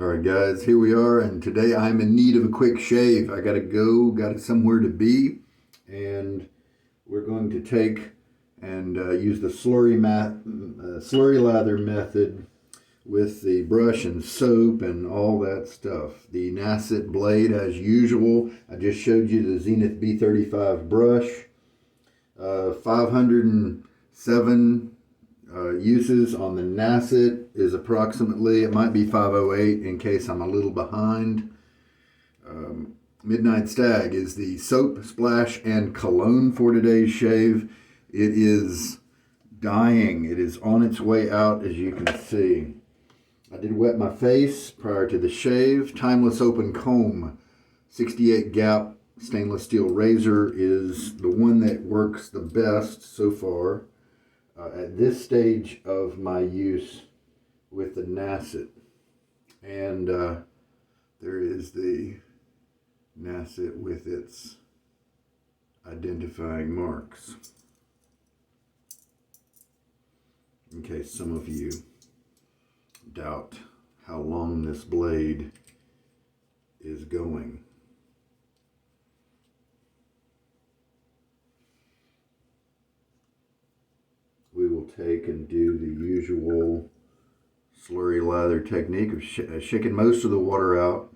All right, guys, here we are, and today I'm in need of a quick shave. I gotta go, got somewhere to be, and we're going to take and use the slurry lather method with the brush and soap and all that stuff. The Nacet blade, as usual. I just showed you the Zenith B35 brush. 507 uses on the Nacet is approximately, it might be 508 in case I'm a little behind. Midnight Stag is the soap, splash, and cologne for today's shave. It is dying. It is on its way out, as you can see. I did wet my face prior to the shave. Timeless open comb, 68 gap stainless steel razor is the one that works the best so far. At this stage of my use with the Nacet. And there is the Nacet with its identifying marks, in case some of you doubt how long this blade is going. We will take and do the usual slurry lather technique of shaking most of the water out.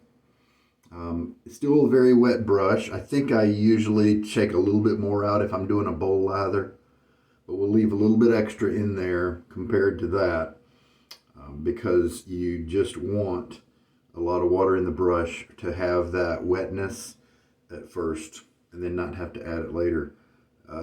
It's still a very wet brush. I think I usually shake a little bit more out if I'm doing a bowl lather, but we'll leave a little bit extra in there compared to that because you just want a lot of water in the brush to have that wetness at first and then not have to add it later.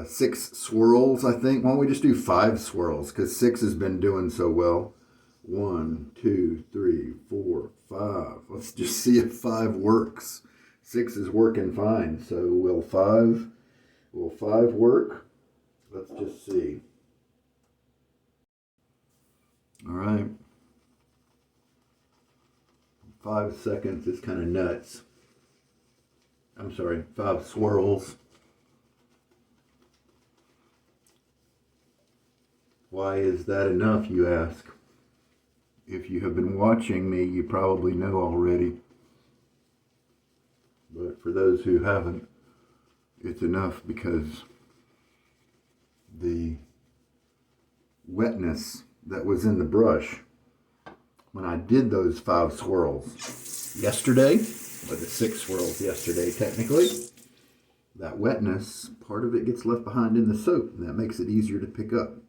6 swirls, I think. Why don't we just do 5 swirls? Because 6 has been doing so well. 1, 2, 3, 4, 5. Let's just see if 5 works. 6 is working fine. So will 5 work? Let's just see. All right. 5 seconds is kind of nuts. I'm sorry, 5 swirls. Why is that enough, you ask? If you have been watching me, you probably know already. But for those who haven't, it's enough because the wetness that was in the brush when I did those 5 swirls yesterday, or the 6 swirls yesterday technically, that wetness, part of it gets left behind in the soap, and that makes it easier to pick up.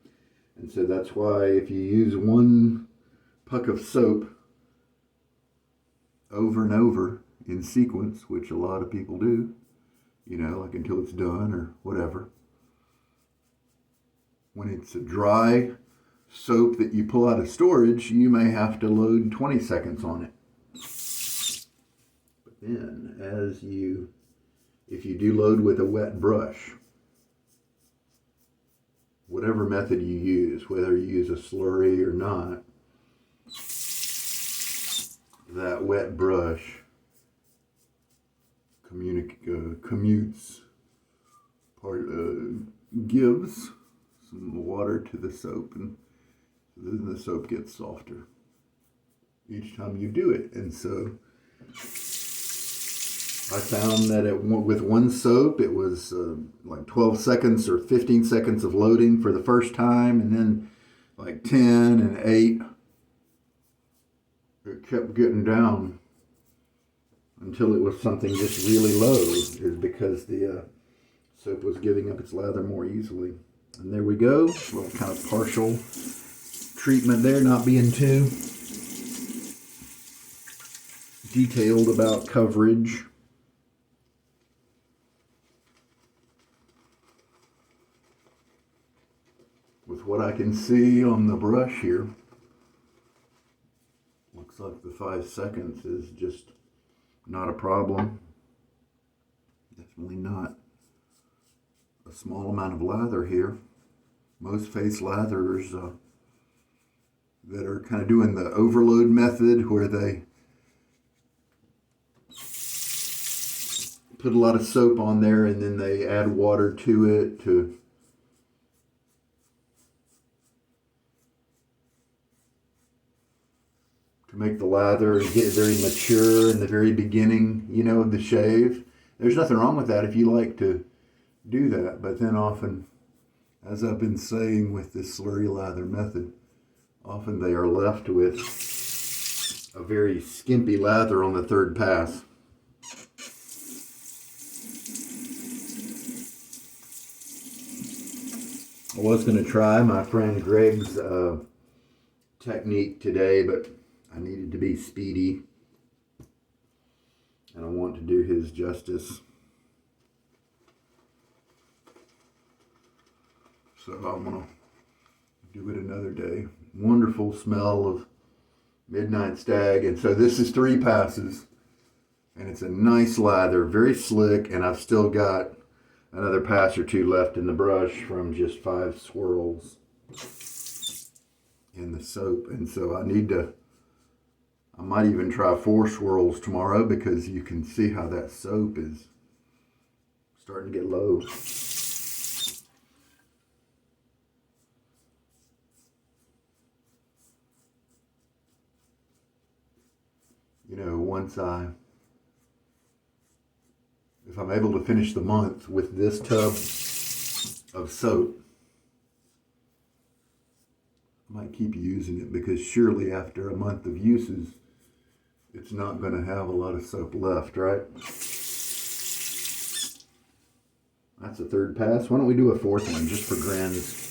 And so that's why if you use one puck of soap over and over in sequence, which a lot of people do, you know, like until it's done or whatever. When it's a dry soap that you pull out of storage, you may have to load 20 seconds on it. But then if you do load with a wet brush, whatever method you use, whether you use a slurry or not, that wet brush gives some water to the soap, and then the soap gets softer each time you do it. And so I found that with one soap, it was like 12 seconds or 15 seconds of loading for the first time, and then like 10 and 8. It kept getting down until it was something just really low, is because the soap was giving up its lather more easily. And there we go, a little kind of partial treatment there, not being too detailed about coverage. With what I can see on the brush here, looks like the 5 seconds is just not a problem. Definitely not a small amount of lather here. Most face latherers that are kind of doing the overload method, where they put a lot of soap on there and then they add water to it to make the lather and get very mature in the very beginning, you know, of the shave. There's nothing wrong with that if you like to do that. But then often, as I've been saying with this slurry lather method, often they are left with a very skimpy lather on the third pass. I was going to try my friend Greg's technique today, but I needed to be speedy, and I want to do his justice. So I'm going to do it another day. Wonderful smell of Midnight Stag. And so this is 3 passes, and it's a nice lather, very slick, and I've still got another pass or 2 left in the brush from just 5 swirls in the soap. And so I might even try 4 swirls tomorrow, because you can see how that soap is starting to get low. You know, if I'm able to finish the month with this tub of soap, I might keep using it, because surely after a month of uses, it's not going to have a lot of soap left, right? That's the 3rd pass. Why don't we do a 4th one just for grins?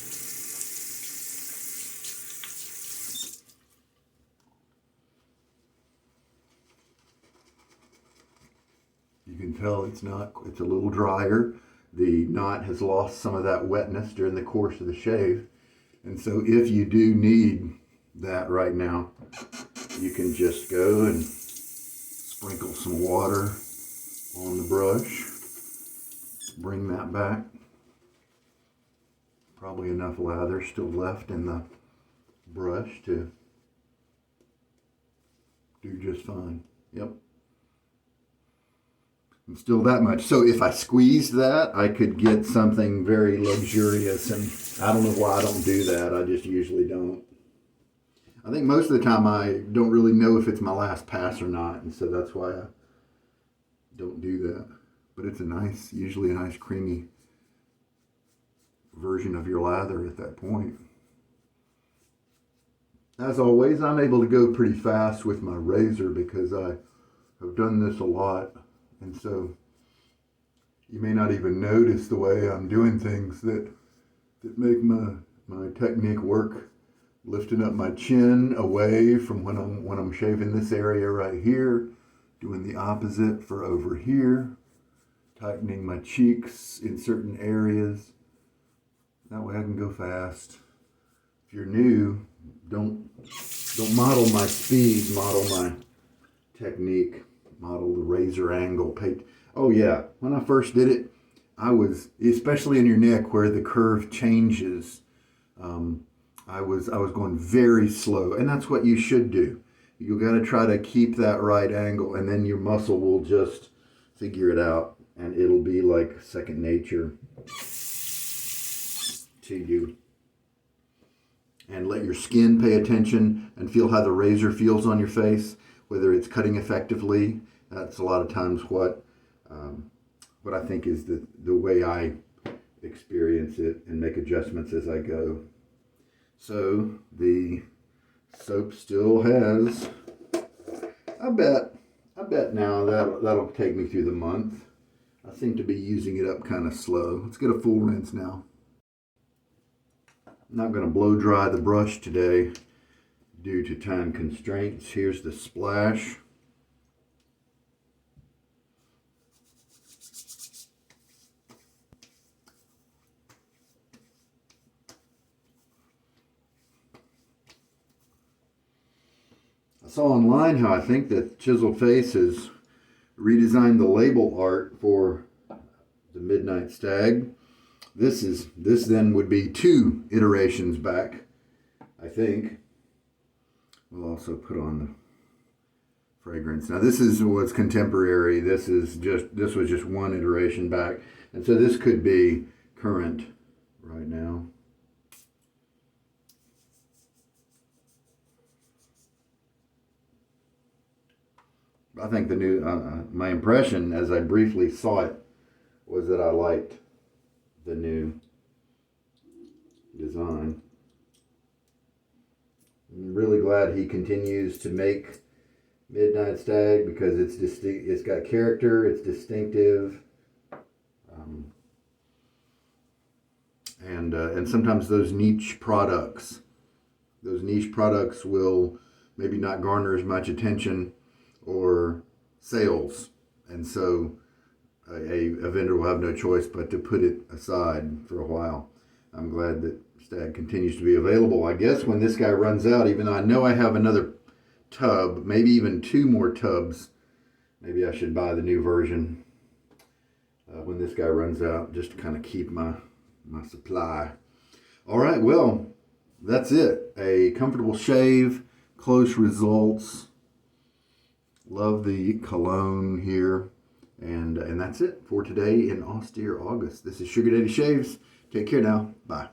You can tell it's a little drier. The knot has lost some of that wetness during the course of the shave. And so if you do need that right now, you can just go and sprinkle some water on the brush, bring that back. Probably enough lather still left in the brush to do just fine. Yep. And still that much. So if I squeezed that, I could get something very luxurious, and I don't know why I don't do that. I just usually don't. I think most of the time I don't really know if it's my last pass or not, and so that's why I don't do that. But it's usually a nice creamy version of your lather at that point. As always, I'm able to go pretty fast with my razor because I have done this a lot. And so you may not even notice the way I'm doing things that make my technique work. Lifting up my chin away from when I'm shaving this area right here. Doing the opposite for over here. Tightening my cheeks in certain areas. That way I can go fast. If you're new, don't model my speed, model my technique. Model the razor angle. Oh yeah, when I first did it, I was, especially in your neck where the curve changes, I was going very slow, and that's what you should do. You got to try to keep that right angle, and then your muscle will just figure it out, and it'll be like second nature to you. And let your skin pay attention and feel how the razor feels on your face, whether it's cutting effectively. That's a lot of times what I think is the way I experience it and make adjustments as I go. So the soap still has, I bet now that'll take me through the month. I seem to be using it up kind of slow. Let's get a full rinse now. I'm not going to blow dry the brush today due to time constraints. Here's the splash. I saw online how I think that Chiseled Face has redesigned the label art for the Midnight Stag. This then would be 2 iterations back, I think. We'll also put on the fragrance. Now this is what's contemporary. This was just 1 iteration back. And so this could be current right now. I think the new, my impression as I briefly saw it was that I liked the new design. I'm really glad he continues to make Midnight Stag because it's distinct. It's got character. It's distinctive, and sometimes those niche products will maybe not garner as much attention or sales, and so a vendor will have no choice but to put it aside for a while. I'm glad that Stag continues to be available. I guess when this guy runs out, even though I know I have another tub, maybe even 2 more tubs, maybe I should buy the new version when this guy runs out, just to kind of keep my supply. All right, well, that's it. A comfortable shave, close results. Love the cologne here. And that's it for today in Austere August. This is Sugar Daddy Shaves. Take care now. Bye.